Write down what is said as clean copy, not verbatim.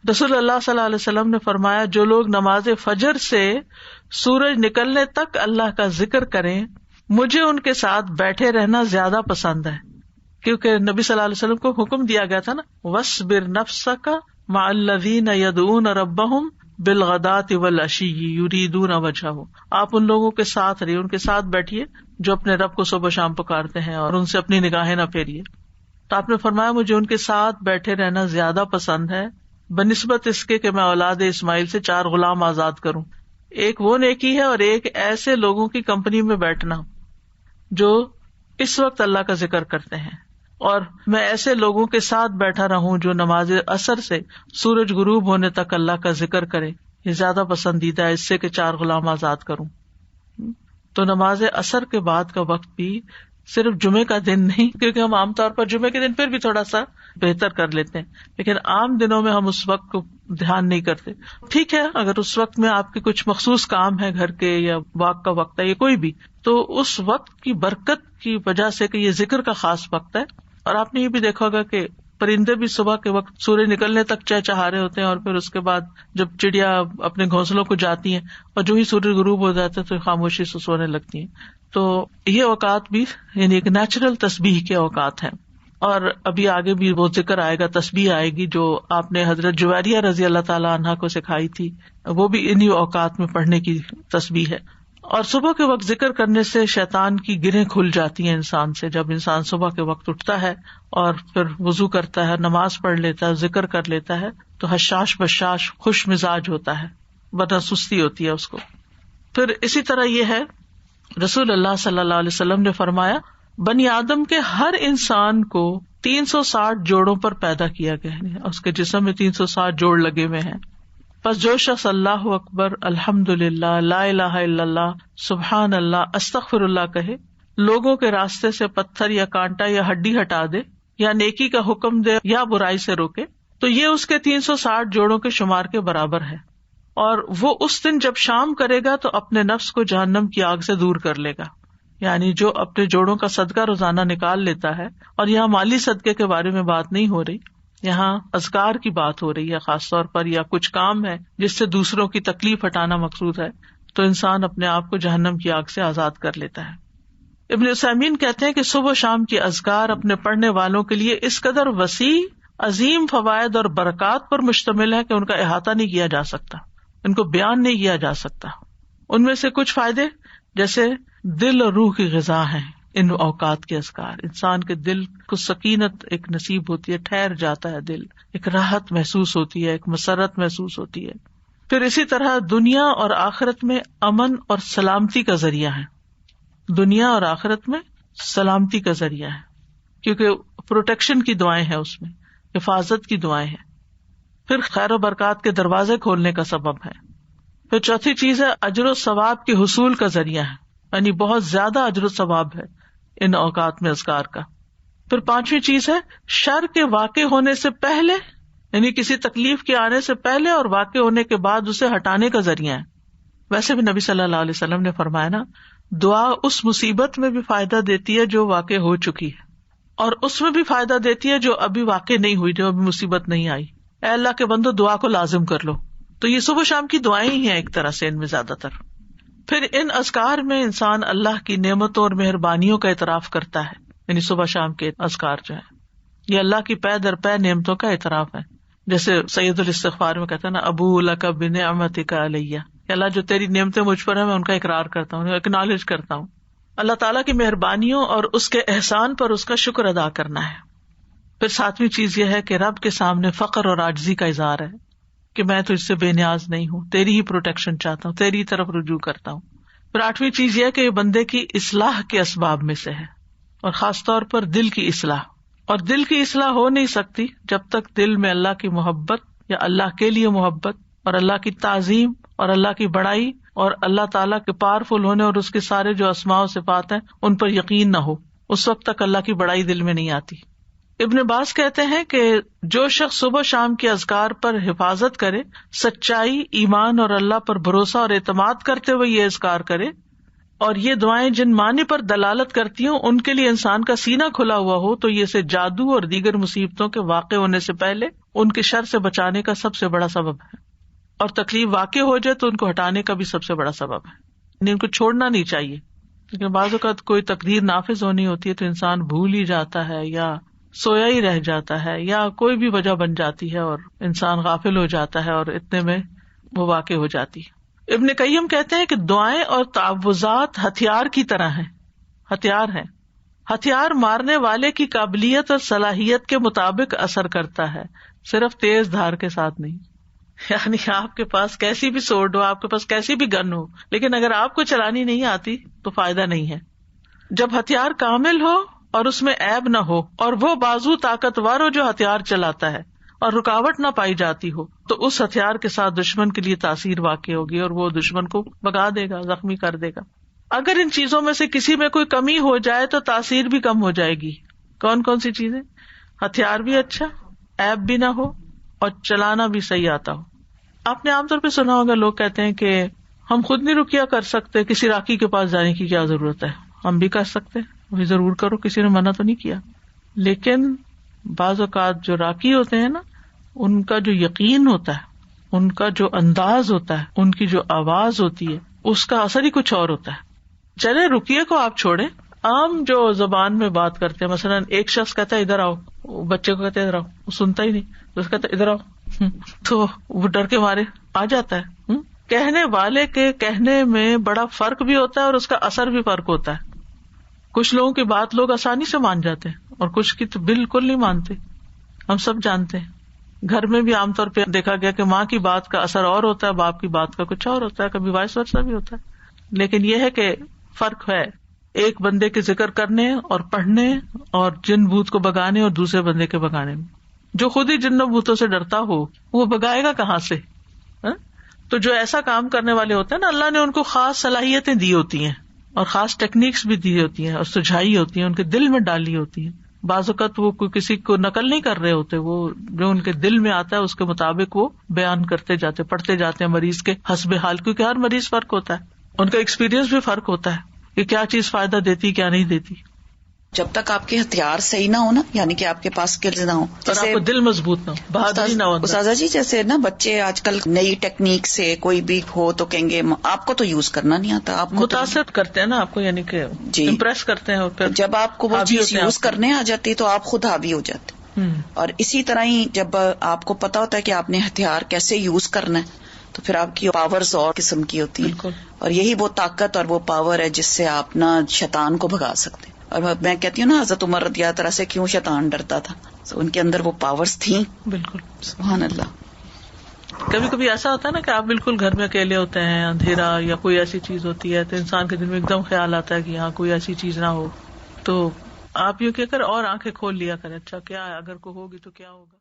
رسول اللہ صلی اللہ علیہ وسلم نے فرمایا جو لوگ نماز فجر سے سورج نکلنے تک اللہ کا ذکر کریں مجھے ان کے ساتھ بیٹھے رہنا زیادہ پسند ہے، کیونکہ نبی صلی اللہ علیہ وسلم کو حکم دیا گیا تھا نا وَاصْبِرْ نَفْسَكَ مَعَ الَّذِينَ يَدْعُونَ رَبَّهُمْ بِالْغَدَاةِ وَالْعَشِيِّ يُرِيدُونَ وَجْهَهُ، آپ ان لوگوں کے ساتھ رہیے، ان کے ساتھ بیٹھیے جو اپنے رب کو صبح شام پکارتے ہیں اور ان سے اپنی نگاہیں نہ پھیریے۔ تو آپ نے فرمایا مجھے ان کے ساتھ بیٹھے رہنا زیادہ پسند ہے بنسبت اس کے کہ میں اولاد اسماعیل سے 4 غلام آزاد کروں۔ ایک وہ نیکی ہے اور ایک ایسے لوگوں کی کمپنی میں بیٹھنا جو اس وقت اللہ کا ذکر کرتے ہیں، اور میں ایسے لوگوں کے ساتھ بیٹھا رہوں جو نماز عصر سے سورج غروب ہونے تک اللہ کا ذکر کرے، یہ زیادہ پسندیدہ ہے اس سے کہ 4 غلام آزاد کروں۔ تو نماز عصر کے بعد کا وقت بھی صرف جمعے کا دن نہیں، کیونکہ ہم عام طور پر جمعے کے دن پھر بھی تھوڑا سا بہتر کر لیتے ہیں، لیکن عام دنوں میں ہم اس وقت کو دھیان نہیں کرتے۔ ٹھیک ہے، اگر اس وقت میں آپ کے کچھ مخصوص کام ہے گھر کے یا واک کا وقت ہے یا کوئی بھی، تو اس وقت کی برکت کی وجہ سے کہ یہ ذکر کا خاص وقت ہے۔ اور آپ نے یہ بھی دیکھا ہوگا کہ پرندے بھی صبح کے وقت سورج نکلنے تک چہچہا رہے ہوتے ہیں، اور پھر اس کے بعد جب چڑیا اپنے گھونسلوں کو جاتی ہیں اور جو ہی سورج غروب ہو جاتا ہے تو خاموشی سے سونے لگتی ہیں۔ تو یہ اوقات بھی یعنی ایک نیچرل تسبیح کے اوقات ہیں، اور ابھی آگے بھی وہ ذکر آئے گا، تسبیح آئے گی جو آپ نے حضرت جویریہ رضی اللہ تعالیٰ عنہا کو سکھائی تھی، وہ بھی انہی اوقات میں پڑھنے کی تسبیح ہے۔ اور صبح کے وقت ذکر کرنے سے شیطان کی گرہیں کھل جاتی ہیں انسان سے۔ جب انسان صبح کے وقت اٹھتا ہے اور پھر وضو کرتا ہے، نماز پڑھ لیتا ہے، ذکر کر لیتا ہے، تو حشاش بشاش خوش مزاج ہوتا ہے، ورنہ سستی ہوتی ہے اس کو۔ پھر اسی طرح یہ ہے، رسول اللہ صلی اللہ علیہ وسلم نے فرمایا بنی آدم کے ہر انسان کو 360 جوڑوں پر پیدا کیا گیا ہے، اس کے جسم میں 360 جوڑ لگے ہوئے ہیں۔ پس جو شخص اللہ اکبر، الحمدللہ، لا الہ الا اللہ، سبحان اللہ، استغفر اللہ کہے، لوگوں کے راستے سے پتھر یا کانٹا یا ہڈی ہٹا دے، یا نیکی کا حکم دے یا برائی سے روکے، تو یہ اس کے 360 جوڑوں کے شمار کے برابر ہے۔ اور وہ اس دن جب شام کرے گا تو اپنے نفس کو جہنم کی آگ سے دور کر لے گا، یعنی جو اپنے جوڑوں کا صدقہ روزانہ نکال لیتا ہے۔ اور یہاں مالی صدقے کے بارے میں بات نہیں ہو رہی، یہاں اذکار کی بات ہو رہی ہے خاص طور پر، یا کچھ کام ہے جس سے دوسروں کی تکلیف ہٹانا مقصود ہے، تو انسان اپنے آپ کو جہنم کی آگ سے آزاد کر لیتا ہے۔ ابن عثیمین کہتے ہیں کہ صبح و شام کی اذکار اپنے پڑھنے والوں کے لیے اس قدر وسیع عظیم فوائد اور برکات پر مشتمل ہے کہ ان کا احاطہ نہیں کیا جا سکتا، ان کو بیان نہیں کیا جا سکتا۔ ان میں سے کچھ فائدے جیسے دل اور روح کی غذا ہیں ان اوقات کے اذکار، انسان کے دل کو سکینت ایک نصیب ہوتی ہے، ٹھہر جاتا ہے دل، ایک راحت محسوس ہوتی ہے، ایک مسرت محسوس ہوتی ہے۔ پھر اسی طرح دنیا اور آخرت میں امن اور سلامتی کا ذریعہ ہے، دنیا اور آخرت میں سلامتی کا ذریعہ ہے، کیونکہ پروٹیکشن کی دعائیں ہیں، اس میں حفاظت کی دعائیں ہیں۔ پھر خیر و برکات کے دروازے کھولنے کا سبب ہے۔ پھر چوتھی چیز ہے اجر و ثواب کے حصول کا ذریعہ ہے، یعنی بہت زیادہ اجر و ثواب ہے ان اوقات میں اذکار کا۔ پھر پانچویں چیز ہے شر کے واقع ہونے سے پہلے، یعنی کسی تکلیف کے آنے سے پہلے اور واقع ہونے کے بعد اسے ہٹانے کا ذریعہ ہے۔ ویسے بھی نبی صلی اللہ علیہ وسلم نے فرمایا نا، دعا اس مصیبت میں بھی فائدہ دیتی ہے جو واقع ہو چکی ہے، اور اس میں بھی فائدہ دیتی ہے جو ابھی واقع نہیں ہوئی، جو ابھی مصیبت نہیں آئی۔ اے اللہ کے بندو دعا کو لازم کر لو۔ تو یہ صبح شام کی دعائیں ہی ہیں ایک طرح سے ان میں زیادہ تر۔ پھر ان اذکار میں انسان اللہ کی نعمتوں اور مہربانیوں کا اعتراف کرتا ہے، یعنی صبح شام کے اذکار جو ہیں یہ اللہ کی پے در پے نعمتوں کا اعتراف ہے، جیسے سید الاستغفار میں کہتا ہے نا، ابو لک بنعمتک علیہ، کہ اللہ جو تیری نعمتیں مجھ پر ہیں میں ان کا اقرار کرتا ہوں، ایکنالج کرتا ہوں۔ اللہ تعالیٰ کی مہربانیوں اور اس کے احسان پر اس کا شکر ادا کرنا ہے۔ پھر ساتویں چیز یہ ہے کہ رب کے سامنے فقر اور عاجزی کا اظہار ہے کہ میں تجھ سے بے نیاز نہیں ہوں، تیری ہی پروٹیکشن چاہتا ہوں، تیری طرف رجوع کرتا ہوں۔ پھر آٹھویں چیز یہ ہے کہ یہ بندے کی اصلاح کے اسباب میں سے ہے، اور خاص طور پر دل کی اصلاح۔ اور دل کی اصلاح ہو نہیں سکتی جب تک دل میں اللہ کی محبت یا اللہ کے لیے محبت اور اللہ کی تعظیم اور اللہ کی بڑائی اور اللہ تعالیٰ کے پاورفل ہونے اور اس کے سارے جو اسماء و صفات ہیں ان پر یقین نہ ہو، اس وقت تک اللہ کی بڑائی دل میں نہیں آتی۔ ابن باز کہتے ہیں کہ جو شخص صبح شام کے اذکار پر حفاظت کرے، سچائی، ایمان اور اللہ پر بھروسہ اور اعتماد کرتے ہوئے یہ اذکار کرے اور یہ دعائیں جن معنی پر دلالت کرتی ہوں ان کے لیے انسان کا سینہ کھلا ہوا ہو تو یہ اسے جادو اور دیگر مصیبتوں کے واقع ہونے سے پہلے ان کے شر سے بچانے کا سب سے بڑا سبب ہے، اور تکلیف واقع ہو جائے تو ان کو ہٹانے کا بھی سب سے بڑا سبب ہے، یعنی ان کو چھوڑنا نہیں چاہیے. لیکن بعض اوقات کوئی تقدیر نافذ ہونی ہوتی ہے تو انسان بھول ہی جاتا ہے یا سویا ہی رہ جاتا ہے یا کوئی بھی وجہ بن جاتی ہے اور انسان غافل ہو جاتا ہے اور اتنے میں وہ واقع ہو جاتی ہے. ابن قیم کہتے ہیں کہ دعائیں اور تعوذات ہتھیار کی طرح ہیں، ہتھیار ہیں. ہتھیار مارنے والے کی قابلیت اور صلاحیت کے مطابق اثر کرتا ہے، صرف تیز دھار کے ساتھ نہیں. یعنی آپ کے پاس کیسی بھی سوڈ ہو، آپ کے پاس کیسی بھی گن ہو، لیکن اگر آپ کو چلانی نہیں آتی تو فائدہ نہیں ہے. جب ہتھیار کامل ہو اور اس میں عیب نہ ہو اور وہ بازو طاقتور ہو جو ہتھیار چلاتا ہے اور رکاوٹ نہ پائی جاتی ہو تو اس ہتھیار کے ساتھ دشمن کے لیے تاثیر واقع ہوگی اور وہ دشمن کو بھگا دے گا، زخمی کر دے گا. اگر ان چیزوں میں سے کسی میں کوئی کمی ہو جائے تو تاثیر بھی کم ہو جائے گی. کون کون سی چیزیں؟ ہتھیار بھی اچھا، عیب بھی نہ ہو اور چلانا بھی صحیح آتا ہو. آپ نے عام طور پہ سنا ہوگا لوگ کہتے ہیں کہ ہم خود نہیں رقیہ کر سکتے، کسی راقی کے پاس جانے کی کیا ضرورت ہے. ہم بھی کر سکتے ہیں، وہی ضرور کرو، کسی نے منع تو نہیں کیا. لیکن بعض اوقات جو راقی ہوتے ہیں نا، ان کا جو یقین ہوتا ہے، ان کا جو انداز ہوتا ہے، ان کی جو آواز ہوتی ہے، اس کا اثر ہی کچھ اور ہوتا ہے. چلے رقیے کو آپ چھوڑیں، عام جو زبان میں بات کرتے ہیں، مثلا ایک شخص کہتا ہے ادھر آؤ، بچے کو کہتے ہیں ادھر آؤ، وہ سنتا ہی نہیں، تو اس کہتا ہے ادھر آؤ، تو وہ ڈر کے مارے آ جاتا ہے. کہنے والے کے کہنے میں بڑا فرق بھی ہوتا ہے اور اس کا اثر بھی فرق ہوتا ہے. کچھ لوگوں کی بات لوگ آسانی سے مان جاتے ہیں اور کچھ کی تو بالکل نہیں مانتے. ہم سب جانتے ہیں گھر میں بھی عام طور پہ دیکھا گیا کہ ماں کی بات کا اثر اور ہوتا ہے، باپ کی بات کا کچھ اور ہوتا ہے، کبھی وائس ورسا بھی ہوتا ہے. لیکن یہ ہے کہ فرق ہے ایک بندے کے ذکر کرنے اور پڑھنے اور جن بھوت کو بگانے اور دوسرے بندے کے بگانے میں. جو خود ہی جنوں بھوتوں سے ڈرتا ہو وہ بگائے گا کہاں سے؟ تو جو ایسا کام کرنے والے ہوتے ہیں نا، اللہ نے ان کو خاص صلاحیتیں دی ہوتی ہیں اور خاص ٹیکنیکس بھی دی ہوتی ہیں اور سجھائی ہوتی ہیں، ان کے دل میں ڈالی ہوتی ہیں. بعض اوقات وہ کسی کو نقل نہیں کر رہے ہوتے، وہ جو ان کے دل میں آتا ہے اس کے مطابق وہ بیان کرتے جاتے، پڑھتے جاتے ہیں مریض کے حسب حال، کیونکہ ہر مریض فرق ہوتا ہے، ان کا ایکسپیرینس بھی فرق ہوتا ہے کہ کیا چیز فائدہ دیتی کیا نہیں دیتی. جب تک آپ کے ہتھیار صحیح نہ ہو نا، یعنی کہ آپ کے پاس اسکلز نہ ہو اور آپ کو دل مضبوط نہ ہو، بہادری نہ ہو. استاذہ جی جیسے نا بچے آج کل نئی ٹیکنیک سے کوئی بھی ہو تو کہیں گے آپ کو تو یوز کرنا نہیں آتا، آپ کو متاثر کرتے ہیں نا آپ کو، یعنی کہ امپریس کرتے ہیں، اور پھر جب آپ کو وہ چیز یوز کرنے آ جاتی تو آپ خود حاوی ہو جاتے. اور اسی طرح ہی جب آپ کو پتا ہوتا ہے کہ آپ نے ہتھیار کیسے یوز کرنا ہے تو پھر آپ کی پاورز اور قسم کی ہوتی ہیں، اور یہی وہ طاقت اور وہ پاور ہے جس سے آپ نا شیطان کو بھگا سکتے ہیں. اور میں کہتی ہوں نا حضرت عمر رضی اللہ عنہ سے کیوں شیطان ڈرتا تھا، تو ان کے اندر وہ پاورز تھیں. بالکل سبحان اللہ. کبھی کبھی ایسا ہوتا ہے نا کہ آپ بالکل گھر میں اکیلے ہوتے ہیں، اندھیرا یا کوئی ایسی چیز ہوتی ہے تو انسان کے دل میں ایک دم خیال آتا ہے کہ یہاں کوئی ایسی چیز نہ ہو، تو آپ یوں کہہ کر اور آنکھیں کھول لیا کریں، اچھا کیا ہے، اگر کوئی ہوگی تو کیا ہوگا.